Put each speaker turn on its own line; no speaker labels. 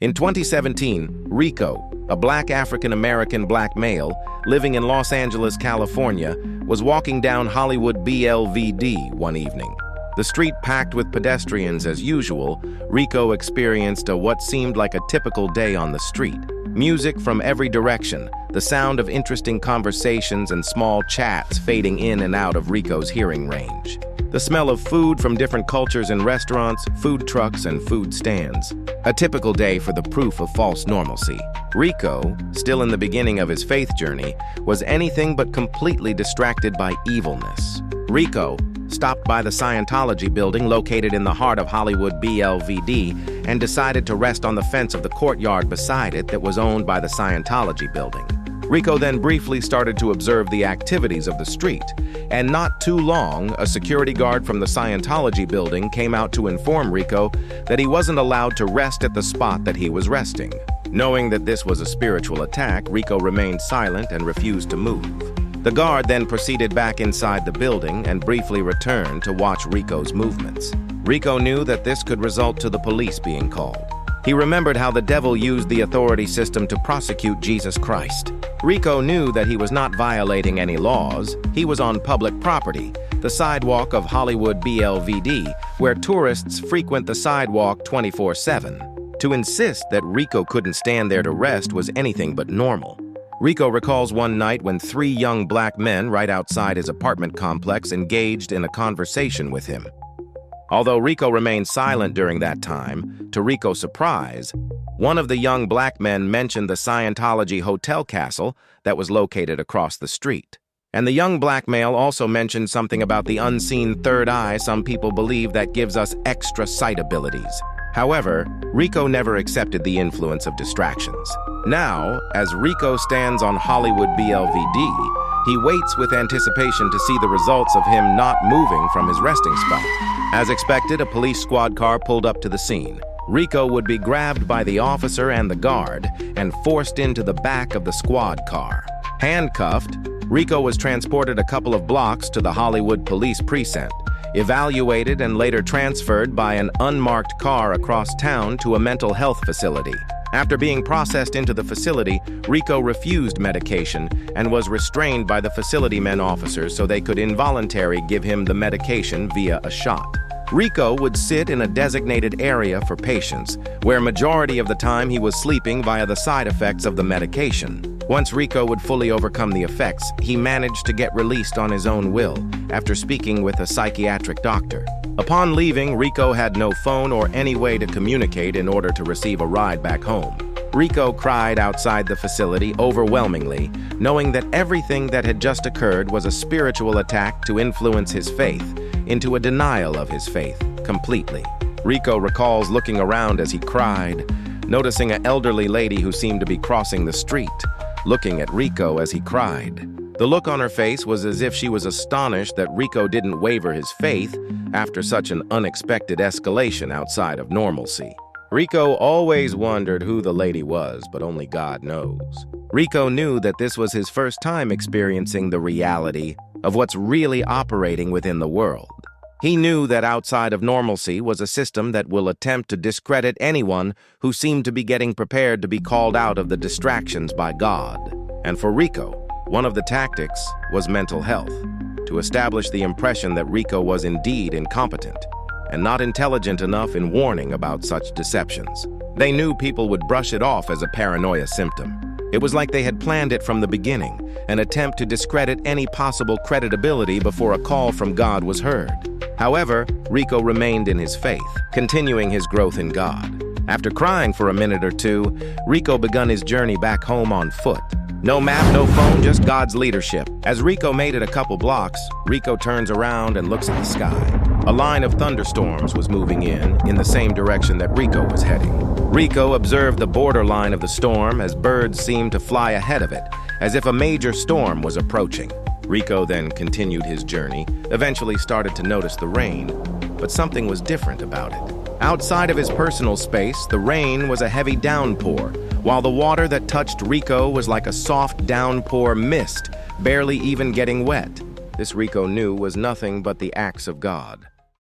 In 2017, Rico, a black African-American black male living in Los Angeles, California, was walking down Hollywood BLVD one evening. The street packed with pedestrians as usual, Rico experienced what seemed like a typical day on the street. Music from every direction, the sound of interesting conversations and small chats fading in and out of Rico's hearing range. The smell of food from different cultures in restaurants, food trucks, and food stands. A typical day for the proof of false normalcy. Rico, still in the beginning of his faith journey, was anything but completely distracted by evilness. Rico stopped by the Scientology building located in the heart of Hollywood BLVD and decided to rest on the fence of the courtyard beside it that was owned by the Scientology building. Rico then briefly started to observe the activities of the street, and not too long, a security guard from the Scientology building came out to inform Rico that he wasn't allowed to rest at the spot that he was resting. Knowing that this was a spiritual attack, Rico remained silent and refused to move. The guard then proceeded back inside the building and briefly returned to watch Rico's movements. Rico knew that this could result to the police being called. He remembered how the devil used the authority system to prosecute Jesus Christ. Rico knew that he was not violating any laws. He was on public property, the sidewalk of Hollywood BLVD, where tourists frequent the sidewalk 24/7. To insist that Rico couldn't stand there to rest was anything but normal. Rico recalls one night when three young black men right outside his apartment complex engaged in a conversation with him. Although Rico remained silent during that time, to Rico's surprise, one of the young black men mentioned the Scientology Hotel Castle that was located across the street. And the young black male also mentioned something about the unseen third eye some people believe that gives us extra sight abilities. However, Rico never accepted the influence of distractions. Now, as Rico stands on Hollywood BLVD, he waits with anticipation to see the results of him not moving from his resting spot. As expected, a police squad car pulled up to the scene. Rico would be grabbed by the officer and the guard and forced into the back of the squad car. Handcuffed, Rico was transported a couple of blocks to the Hollywood Police Precinct, evaluated and later transferred by an unmarked car across town to a mental health facility. After being processed into the facility, Rico refused medication and was restrained by the facility men officers so they could involuntarily give him the medication via a shot. Rico would sit in a designated area for patients, where majority of the time he was sleeping via the side effects of the medication. Once Rico would fully overcome the effects, he managed to get released on his own will after speaking with a psychiatric doctor. Upon leaving, Rico had no phone or any way to communicate in order to receive a ride back home. Rico cried outside the facility overwhelmingly, knowing that everything that had just occurred was a spiritual attack to influence his faith into a denial of his faith completely. Rico recalls looking around as he cried, noticing an elderly lady who seemed to be crossing the street, looking at Rico as he cried. The look on her face was as if she was astonished that Rico didn't waver his faith after such an unexpected escalation outside of normalcy. Rico always wondered who the lady was, but only God knows. Rico knew that this was his first time experiencing the reality of what's really operating within the world. He knew that outside of normalcy was a system that will attempt to discredit anyone who seemed to be getting prepared to be called out of the distractions by God. And for Rico, one of the tactics was mental health, to establish the impression that Rico was indeed incompetent and not intelligent enough in warning about such deceptions. They knew people would brush it off as a paranoia symptom. It was like they had planned it from the beginning, an attempt to discredit any possible credibility before a call from God was heard. However, Rico remained in his faith, continuing his growth in God. After crying for a minute or two, Rico began his journey back home on foot. No map, no phone, just God's leadership. As Rico made it a couple blocks, Rico turns around and looks at the sky. A line of thunderstorms was moving in the same direction that Rico was heading. Rico observed the borderline of the storm as birds seemed to fly ahead of it, as if a major storm was approaching. Rico then continued his journey, eventually started to notice the rain, but something was different about it. Outside of his personal space, the rain was a heavy downpour, while the water that touched Rico was like a soft downpour mist, barely even getting wet. This Rico knew was nothing but the acts of God.